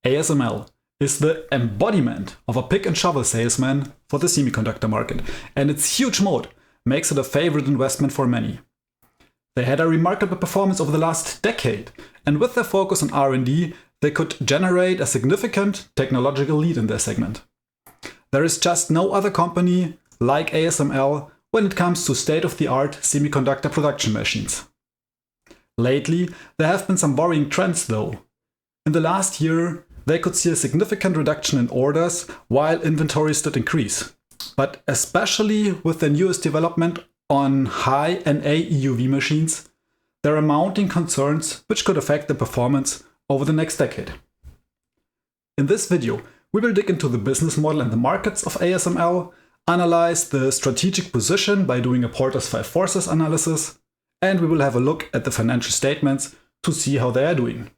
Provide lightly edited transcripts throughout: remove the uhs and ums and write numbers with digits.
ASML is the embodiment of a pick and shovel salesman for the semiconductor market, and its huge moat makes it a favorite investment for many. They had a remarkable performance over the last decade, and with their focus on R&D, they could generate a significant technological lead in their segment. There is just no other company like ASML when it comes to state-of-the-art semiconductor production machines. Lately, there have been some worrying trends though. In the last year, they could see a significant reduction in orders while inventories did increase. But especially with the newest development on high NA EUV machines, there are mounting concerns which could affect the performance over the next decade. In this video, we will dig into the business model and the markets of ASML, analyze the strategic position by doing a Porter's 5 forces analysis, and we will have a look at the financial statements to see how they are doing.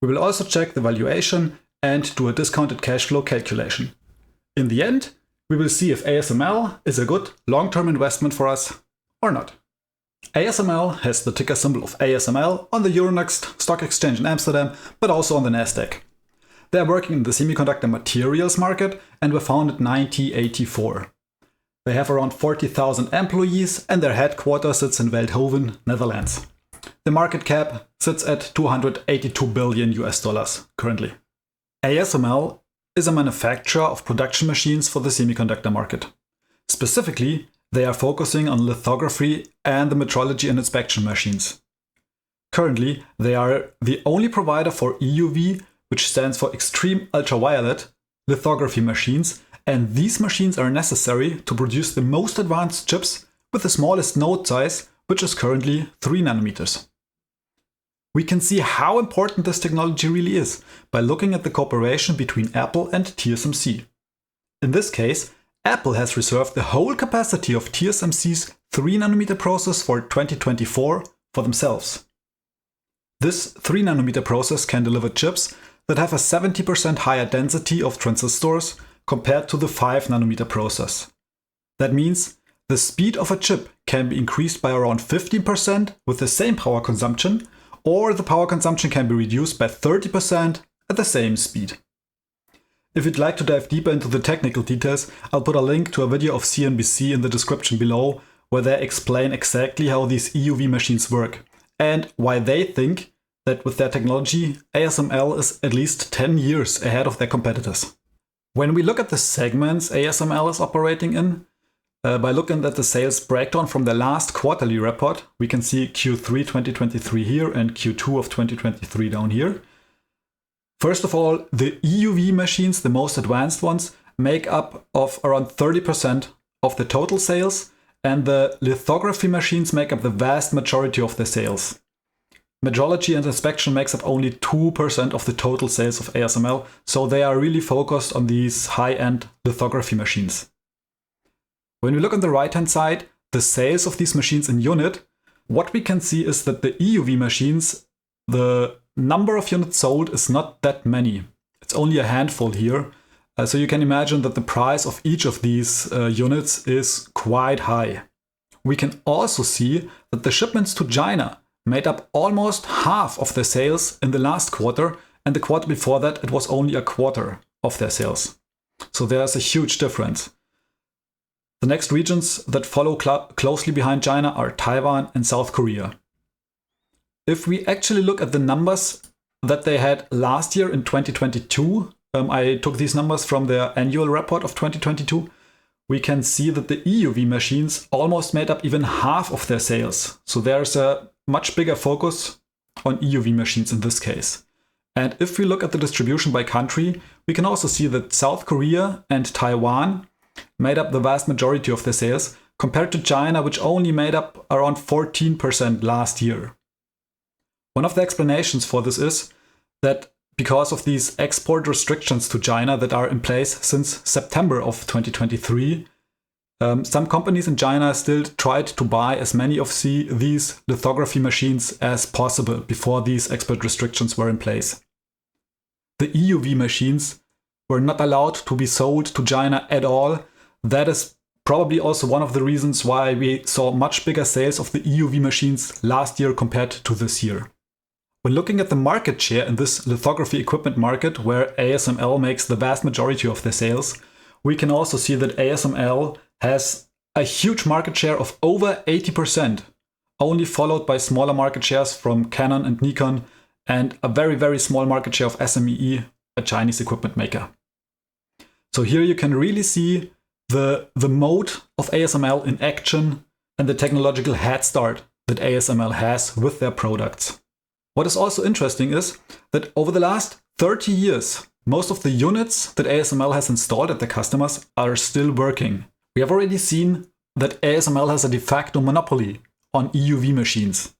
We will also check the valuation and do a discounted cash flow calculation. In the end, we will see if ASML is a good long-term investment for us or not. ASML has the ticker symbol of ASML on the Euronext stock exchange in Amsterdam, but also on the Nasdaq. They are working in the semiconductor materials market and were founded in 1984. They have around 40,000 employees and their headquarters sits in Veldhoven, Netherlands. The market cap sits at $282 billion currently. ASML is a manufacturer of production machines for the semiconductor market. Specifically, they are focusing on lithography and the metrology and inspection machines. Currently, they are the only provider for EUV, which stands for extreme ultraviolet, lithography machines, and these machines are necessary to produce the most advanced chips with the smallest node size, which is currently 3 nanometers. We can see how important this technology really is by looking at the cooperation between Apple and TSMC. In this case, Apple has reserved the whole capacity of TSMC's 3 nanometer process for 2024 for themselves. This 3 nanometer process can deliver chips that have a 70% higher density of transistors compared to the 5 nanometer process. That means the speed of a chip can be increased by around 15% with the same power consumption, or the power consumption can be reduced by 30% at the same speed. If you'd like to dive deeper into the technical details, I'll put a link to a video of CNBC in the description below, where they explain exactly how these EUV machines work and why they think that with their technology, ASML is at least 10 years ahead of their competitors. When we look at the segments ASML is operating in, by looking at the sales breakdown from the last quarterly report, we can see Q3 2023 here and Q2 of 2023 down here. First of all, the EUV machines, the most advanced ones, make up of around 30% of the total sales, and the lithography machines make up the vast majority of the sales. Metrology and inspection makes up only 2% of the total sales of ASML, so they are really focused on these high-end lithography machines. When we look on the right-hand side, the sales of these machines in unit, what we can see is that the EUV machines, the number of units sold is not that many. It's only a handful here. So you can imagine that the price of each of these units is quite high. We can also see that the shipments to China made up almost half of their sales in the last quarter, and the quarter before that it was only a quarter of their sales. So there's a huge difference. The next regions that follow closely behind China are Taiwan and South Korea. If we actually look at the numbers that they had last year in 2022, I took these numbers from their annual report of 2022, we can see that the EUV machines almost made up even half of their sales. So there's a much bigger focus on EUV machines in this case. And if we look at the distribution by country, we can also see that South Korea and Taiwan made up the vast majority of their sales, compared to China, which only made up around 14% last year. One of the explanations for this is that because of these export restrictions to China that are in place since September of 2023, some companies in China still tried to buy as many of these lithography machines as possible before these export restrictions were in place. The EUV machines were not allowed to be sold to China at all. That is probably also one of the reasons why we saw much bigger sales of the EUV machines last year compared to this year. When looking at the market share in this lithography equipment market, where ASML makes the vast majority of their sales, we can also see that ASML has a huge market share of over 80%, only followed by smaller market shares from Canon and Nikon, and a very, very small market share of SME, a Chinese equipment maker. So here you can really see the MOAT of ASML in action and the technological head start that ASML has with their products. What is also interesting is that over the last 30 years, most of the units that ASML has installed at their customers are still working. We have already seen that ASML has a de facto monopoly on EUV machines.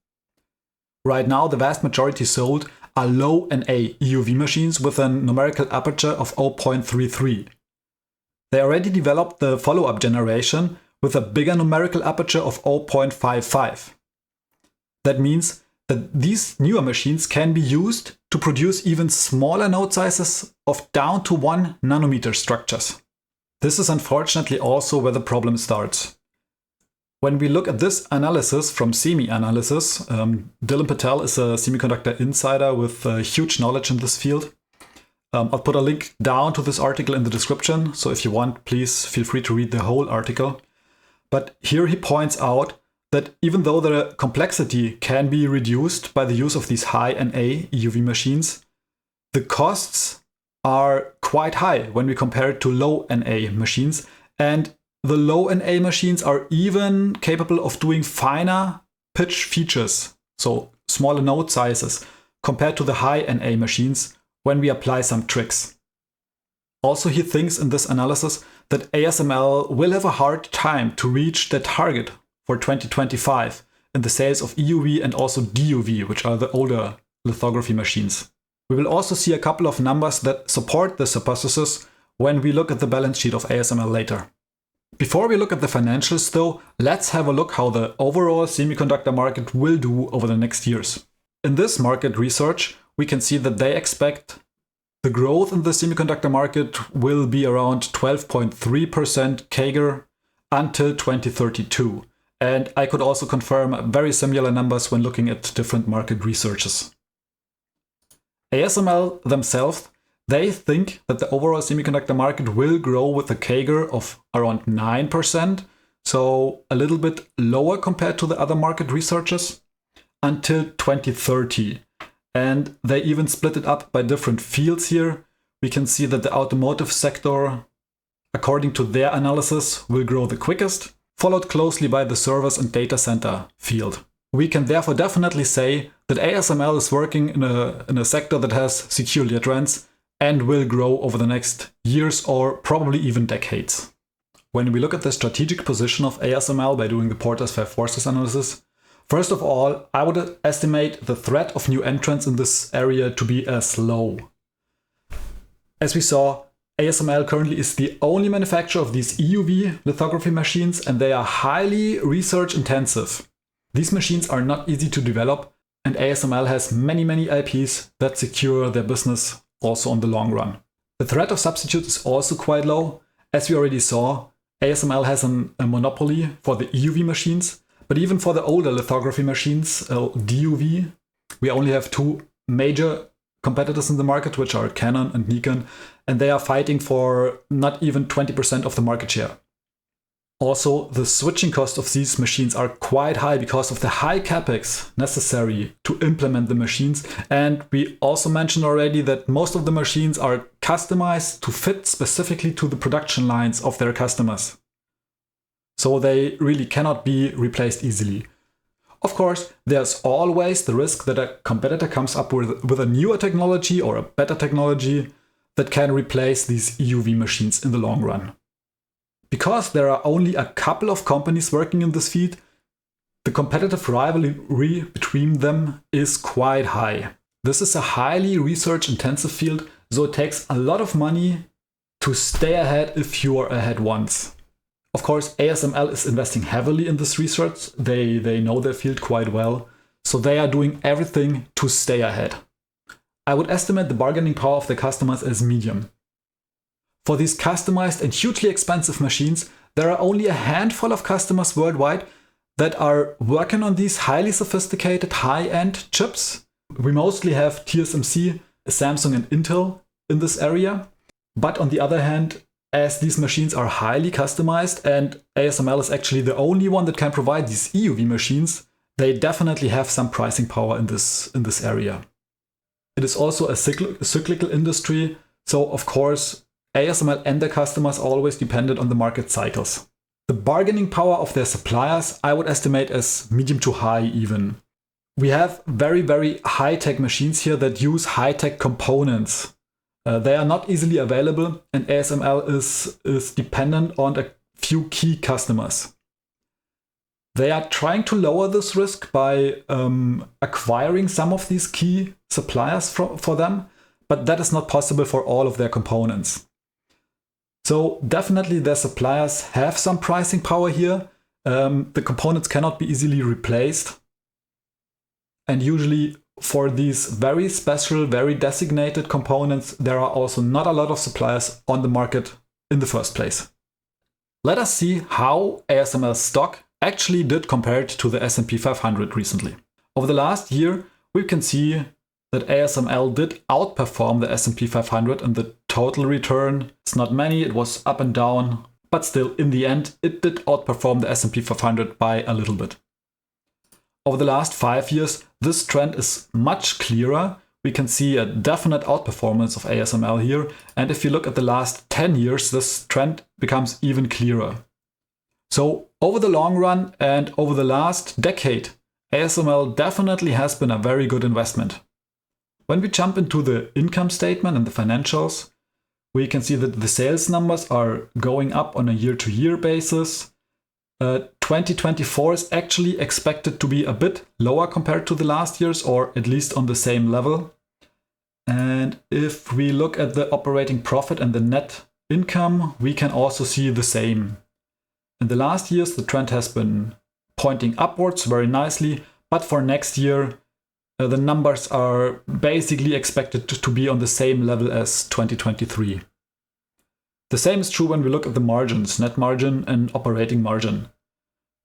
Right now, the vast majority sold are low NA EUV machines with a numerical aperture of 0.33. They already developed the follow-up generation with a bigger numerical aperture of 0.55. That means that these newer machines can be used to produce even smaller node sizes of down to 1 nanometer structures. This is unfortunately also where the problem starts. When we look at this analysis from Semi-Analysis, Dylan Patel is a semiconductor insider with huge knowledge in this field. I'll put a link down to this article in the description, so if you want, please feel free to read the whole article. But here he points out that even though the complexity can be reduced by the use of these high NA EUV machines, the costs are quite high when we compare it to low NA machines, and the low NA machines are even capable of doing finer pitch features, so smaller node sizes, compared to the high NA machines when we apply some tricks. Also, he thinks in this analysis that ASML will have a hard time to reach the target for 2025 in the sales of EUV and also DUV, which are the older lithography machines. We will also see a couple of numbers that support this hypothesis when we look at the balance sheet of ASML later. Before we look at the financials though, let's have a look how the overall semiconductor market will do over the next years. In this market research, we can see that they expect the growth in the semiconductor market will be around 12.3% CAGR until 2032. And I could also confirm very similar numbers when looking at different market researches. ASML themselves, they think that the overall semiconductor market will grow with a CAGR of around 9%, so a little bit lower compared to the other market researchers, until 2030. And they even split it up by different fields here. We can see that the automotive sector, according to their analysis, will grow the quickest, followed closely by the servers and data center field. We can therefore definitely say that ASML is working in a sector that has secure trends and will grow over the next years or probably even decades. When we look at the strategic position of ASML by doing the Porter's 5 forces analysis, first of all, I would estimate the threat of new entrants in this area to be as low. As we saw, ASML currently is the only manufacturer of these EUV lithography machines, and they are highly research intensive. These machines are not easy to develop, and ASML has many IPs that secure their business also on the long run. The threat of substitutes is also quite low. As we already saw, ASML has a monopoly for the EUV machines, but even for the older lithography machines, DUV, we only have two major competitors in the market, which are Canon and Nikon, and they are fighting for not even 20% of the market share. Also, the switching costs of these machines are quite high because of the high capex necessary to implement the machines. And we also mentioned already that most of the machines are customized to fit specifically to the production lines of their customers. So they really cannot be replaced easily. Of course, there's always the risk that a competitor comes up with a newer technology or a better technology that can replace these EUV machines in the long run. Because there are only a couple of companies working in this field, the competitive rivalry between them is quite high. This is a highly research-intensive field, so it takes a lot of money to stay ahead if you are ahead once. Of course, ASML is investing heavily in this research. They know their field quite well, so they are doing everything to stay ahead. I would estimate the bargaining power of the customers as medium. For these customized and hugely expensive machines, there are only a handful of customers worldwide that are working on these highly sophisticated high-end chips We mostly have TSMC, Samsung and Intel in this area. But on the other hand, as these machines are highly customized and ASML is actually the only one that can provide these EUV machines, they definitely have some pricing power in this area. It is also a cyclical industry, so of course ASML and their customers are always dependent on the market cycles. The bargaining power of their suppliers I would estimate as medium to high even. We have very, very high-tech machines here that use high-tech components. They are not easily available, and ASML is dependent on a few key customers. They are trying to lower this risk by acquiring some of these key suppliers for them, but that is not possible for all of their components. So definitely their suppliers have some pricing power here. The components cannot be easily replaced. And usually for these very special, very designated components, there are also not a lot of suppliers on the market in the first place. Let us see how ASML stock actually did compared to the S&P 500 recently. Over the last year, we can see that ASML did outperform the S&P 500 and the total return. It's not many, it was up and down, but still in the end, it did outperform the S&P 500 by a little bit. Over the last 5 years, this trend is much clearer. We can see a definite outperformance of ASML here. And if you look at the last 10 years, this trend becomes even clearer. So over the long run and over the last decade, ASML definitely has been a very good investment. When we jump into the income statement and the financials, we can see that the sales numbers are going up on a year-to-year basis. 2024 is actually expected to be a bit lower compared to the last years, or at least on the same level. And if we look at the operating profit and the net income, we can also see the same. In the last years, the trend has been pointing upwards very nicely, but for next year, the numbers are basically expected to be on the same level as 2023. The same is true when we look at the margins, net margin and operating margin.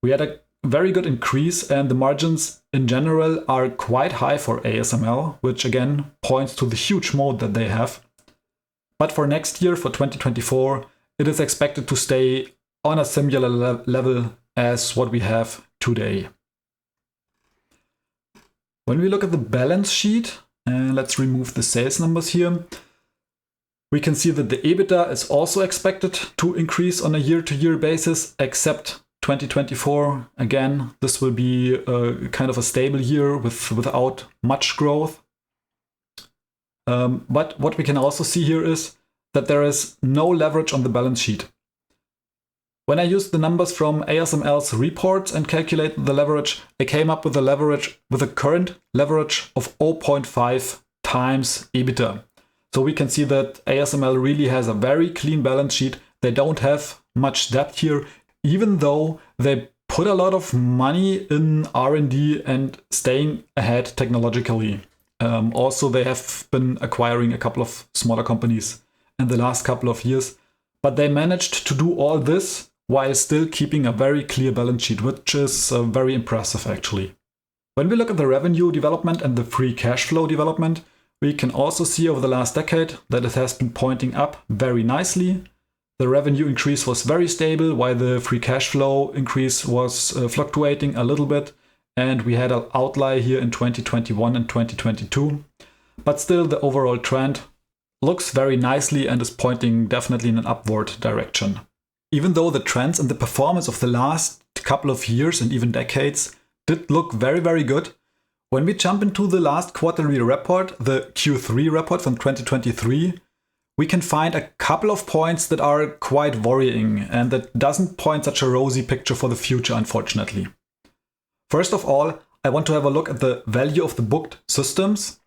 We had a very good increase and the margins in general are quite high for ASML, which again points to the huge moat that they have. But for next year, for 2024, it is expected to stay on a similar level as what we have today. When we look at the balance sheet, and let's remove the sales numbers here, we can see that the EBITDA is also expected to increase on a year-to-year basis, except 2024. Again, this will be kind of a stable year without much growth. But what we can also see here is that there is no leverage on the balance sheet. When I used the numbers from ASML's reports and calculated the leverage, I came up with a current leverage of 0.5 times EBITDA. So we can see that ASML really has a very clean balance sheet. They don't have much debt here, even though they put a lot of money in R&D and staying ahead technologically. Also, they have been acquiring a couple of smaller companies in the last couple of years, but they managed to do all this while still keeping a very clear balance sheet, which is very impressive actually. When we look at the revenue development and the free cash flow development, we can also see over the last decade that it has been pointing up very nicely. The revenue increase was very stable, while the free cash flow increase was fluctuating a little bit. And we had an outlier here in 2021 and 2022. But still, the overall trend looks very nicely and is pointing definitely in an upward direction. Even though the trends and the performance of the last couple of years and even decades did look very, very good, when we jump into the last quarterly report, the Q3 report from 2023, we can find a couple of points that are quite worrying and that doesn't point such a rosy picture for the future, unfortunately. First of all, I want to have a look at the value of the booked systems.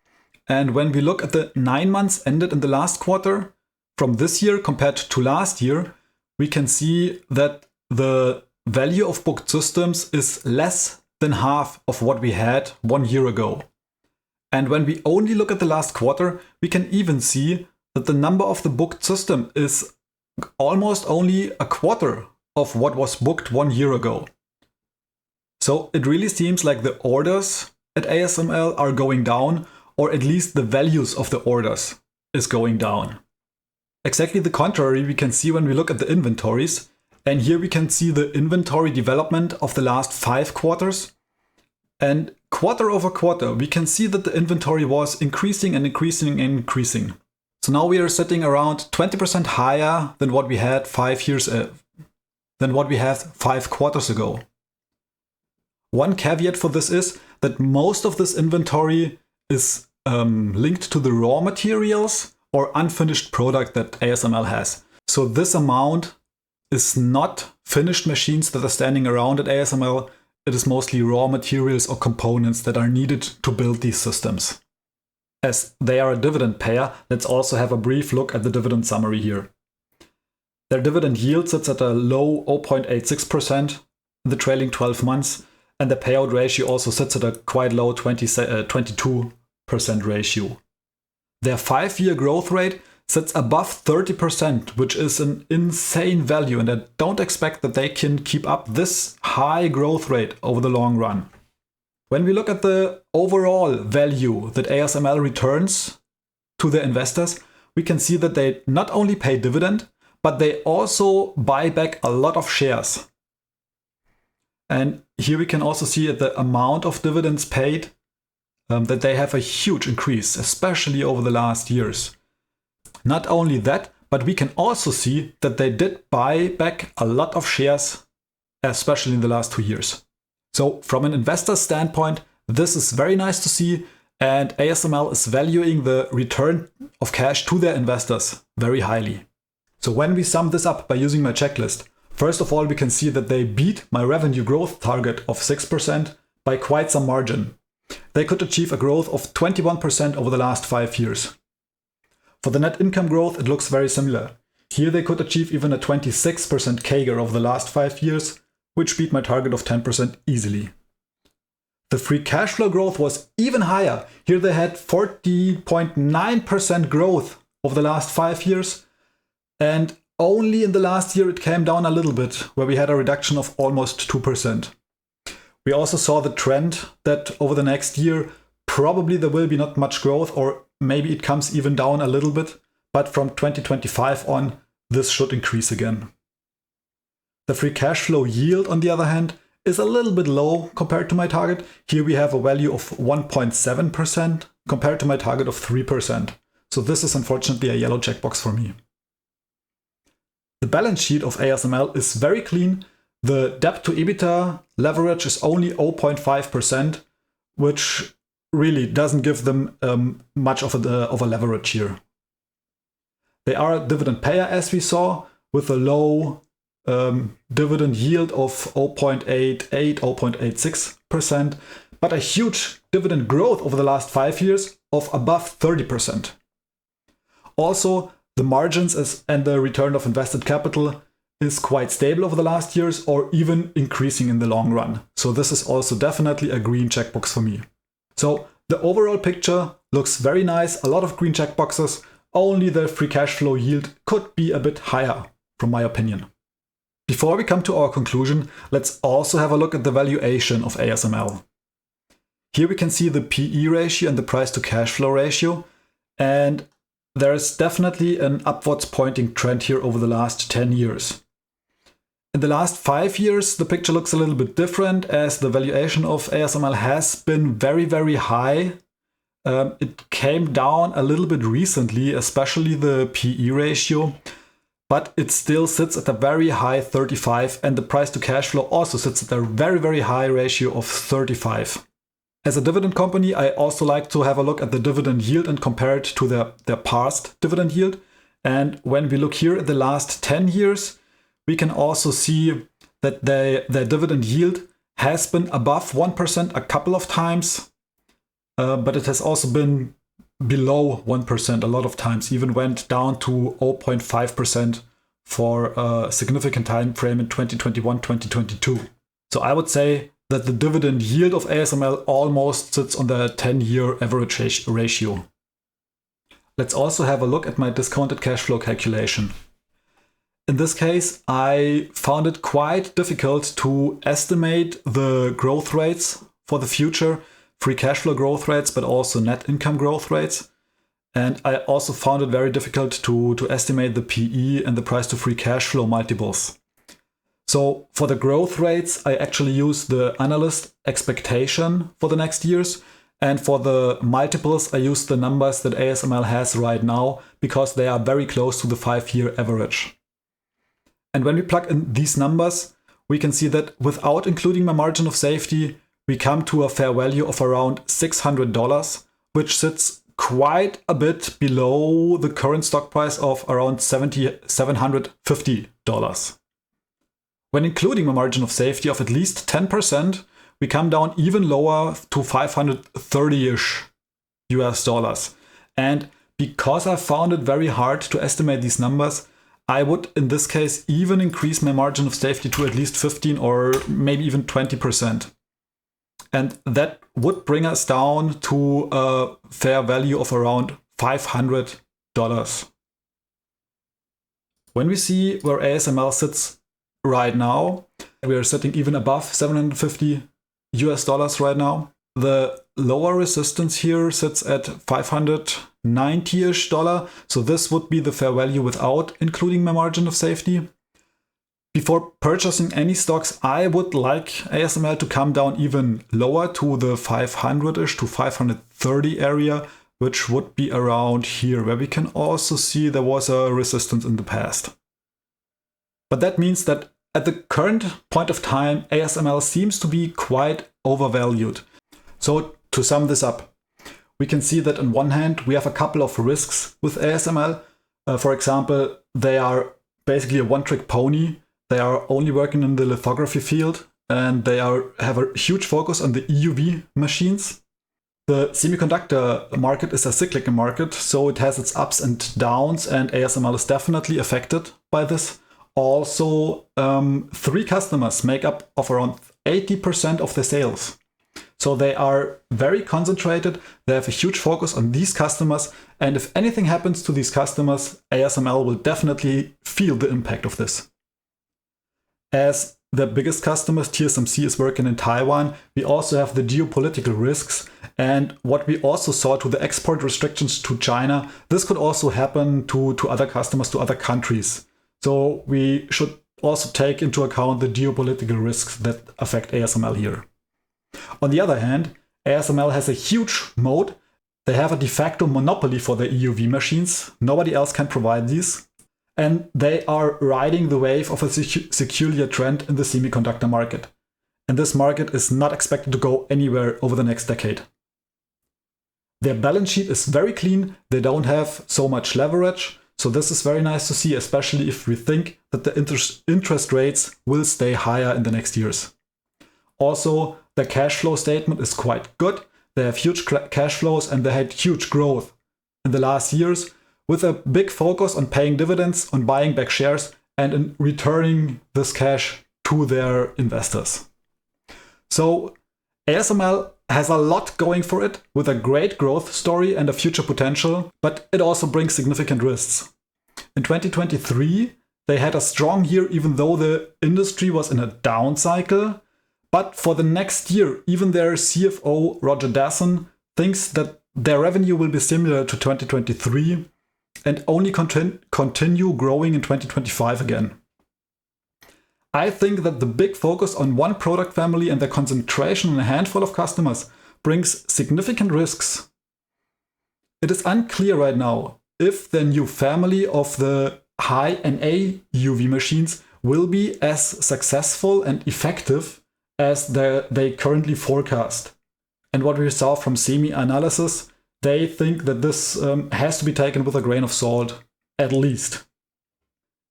And when we look at the 9 months ended in the last quarter from this year compared to last year, we can see that the value of booked systems is less than half of what we had 1 year ago. And when we only look at the last quarter, we can even see that the number of the booked system is almost only a quarter of what was booked 1 year ago. So it really seems like the orders at ASML are going down, or at least the values of the orders, is going down. Exactly the contrary we can see when we look at the inventories. And here we can see the inventory development of the last 5 quarters. And quarter over quarter, we can see that the inventory was increasing and increasing and increasing. So now we are sitting around 20% higher than what we had 5 quarters ago. One caveat for this is that most of this inventory is linked to the raw materials or unfinished product that ASML has. So this amount is not finished machines that are standing around at ASML. It is mostly raw materials or components that are needed to build these systems. As they are a dividend payer, let's also have a brief look at the dividend summary here. Their dividend yield sits at a low 0.86% in the trailing 12 months, and the payout ratio also sits at a quite low 22% ratio. Their 5-year growth rate sits above 30%, which is an insane value, and I don't expect that they can keep up this high growth rate over the long run. When we look at the overall value that ASML returns to their investors, we can see that they not only pay dividend, but they also buy back a lot of shares. And here we can also see at the amount of dividends paid that they have a huge increase, especially over the last years. Not only that, but we can also see that they did buy back a lot of shares, especially in the last 2 years. So from an investor standpoint, this is very nice to see, and ASML is valuing the return of cash to their investors very highly. So when we sum this up by using my checklist, first of all, we can see that they beat my revenue growth target of 6% by quite some margin. They could achieve a growth of 21% over the last 5 years. For the net income growth, it looks very similar. Here they could achieve even a 26% CAGR over the last 5 years, which beat my target of 10% easily. The free cash flow growth was even higher. Here they had 40.9% growth over the last 5 years, and only in the last year it came down a little bit, where we had a reduction of almost 2%. We also saw the trend that over the next year, probably there will be not much growth, or maybe it comes even down a little bit, but from 2025 on, this should increase again. The free cash flow yield, on the other hand, is a little bit low compared to my target. Here we have a value of 1.7% compared to my target of 3%. So this is unfortunately a yellow checkbox for me. The balance sheet of ASML is very clean. The debt to EBITDA leverage is only 0.5%, which really doesn't give them much of a leverage here. They are a dividend payer, as we saw, with a low dividend yield of 0.88, 0.86%, but a huge dividend growth over the last 5 years of above 30%. Also, the margins and the return of invested capital is quite stable over the last years, or even increasing in the long run. So this is also definitely a green checkbox for me. So the overall picture looks very nice, a lot of green checkboxes, only the free cash flow yield could be a bit higher, from my opinion. Before we come to our conclusion, let's also have a look at the valuation of ASML. Here we can see the PE ratio and the price to cash flow ratio, and there is definitely an upwards pointing trend here over the last 10 years. In the last 5 years, the picture looks a little bit different, as the valuation of ASML has been very, very high. It came down a little bit recently, especially the PE ratio, but it still sits at a very high 35, and the price to cash flow also sits at a very, very high ratio of 35. As a dividend company, I also like to have a look at the dividend yield and compare it to their past dividend yield. And when we look here at the last 10 years, we can also see that their dividend yield has been above 1% a couple of times, but it has also been below 1% a lot of times, even went down to 0.5% for a significant time frame in 2021-2022. So I would say that the dividend yield of ASML almost sits on the 10-year average ratio. Let's also have a look at my discounted cash flow calculation. In this case, I found it quite difficult to estimate the growth rates for the future free cash flow growth rates, but also net income growth rates. And I also found it very difficult to estimate the PE and the price to free cash flow multiples. So for the growth rates, I actually use the analyst expectation for the next years. And for the multiples, I use the numbers that ASML has right now because they are very close to the 5-year average. And when we plug in these numbers, we can see that without including my margin of safety, we come to a fair value of around $600, which sits quite a bit below the current stock price of around $750. When including a margin of safety of at least 10%, we come down even lower to 530-ish US dollars. And because I found it very hard to estimate these numbers, I would in this case even increase my margin of safety to at least 15 or maybe even 20%. And that would bring us down to a fair value of around $500. When we see where ASML sits right now, we are sitting even above 750 US dollars right now. The lower resistance here sits at $590-ish. So this would be the fair value without including my margin of safety. Before purchasing any stocks, I would like ASML to come down even lower to the 500-ish to 530 area, which would be around here, where we can also see there was a resistance in the past. But that means that at the current point of time, ASML seems to be quite overvalued. So to sum this up, we can see that on one hand, we have a couple of risks with ASML. For example, they are basically a one-trick pony. They are only working in the lithography field, and they have a huge focus on the EUV machines. The semiconductor market is a cyclical market, so it has its ups and downs, and ASML is definitely affected by this. Also, 3 customers make up of around 80% of the sales. So they are very concentrated, they have a huge focus on these customers, and if anything happens to these customers, ASML will definitely feel the impact of this. As the biggest customer, TSMC, is working in Taiwan, we also have the geopolitical risks, and what we also saw to the export restrictions to China, this could also happen to other customers, to other countries. So we should also take into account the geopolitical risks that affect ASML here. On the other hand, ASML has a huge moat. They have a de facto monopoly for the EUV machines. Nobody else can provide these. And they are riding the wave of a secular trend in the semiconductor market. And this market is not expected to go anywhere over the next decade. Their balance sheet is very clean. They don't have so much leverage. So this is very nice to see, especially if we think that the interest rates will stay higher in the next years. Also, the cash flow statement is quite good. They have huge cash flows and they had huge growth in the last years, with a big focus on paying dividends, on buying back shares, and in returning this cash to their investors. So ASML has a lot going for it, with a great growth story and a future potential, but it also brings significant risks. In 2023, they had a strong year even though the industry was in a down cycle. But for the next year, even their CFO, Roger Dasson, thinks that their revenue will be similar to 2023 and only continue growing in 2025 again. I think that the big focus on one product family and the concentration on a handful of customers brings significant risks. It is unclear right now if the new family of the high NA EUV machines will be as successful and effective as they currently forecast. And what we saw from semi-analysis, they think that this has to be taken with a grain of salt, at least.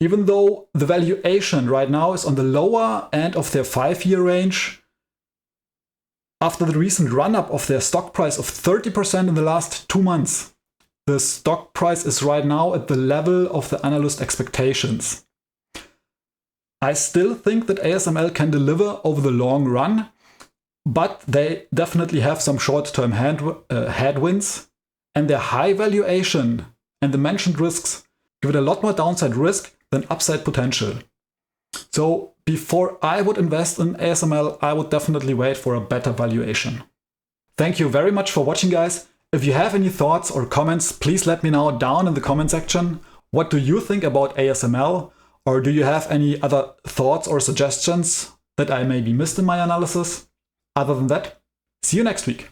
Even though the valuation right now is on the lower end of their 5-year range, after the recent run-up of their stock price of 30% in the last 2 months, the stock price is right now at the level of the analyst expectations. I still think that ASML can deliver over the long run, but they definitely have some short-term headwinds, and their high valuation and the mentioned risks give it a lot more downside risk than upside potential. So before I would invest in ASML, I would definitely wait for a better valuation. Thank you very much for watching, guys. If you have any thoughts or comments, please let me know down in the comment section. What do you think about ASML? Or do you have any other thoughts or suggestions that I maybe missed in my analysis? Other than that, see you next week.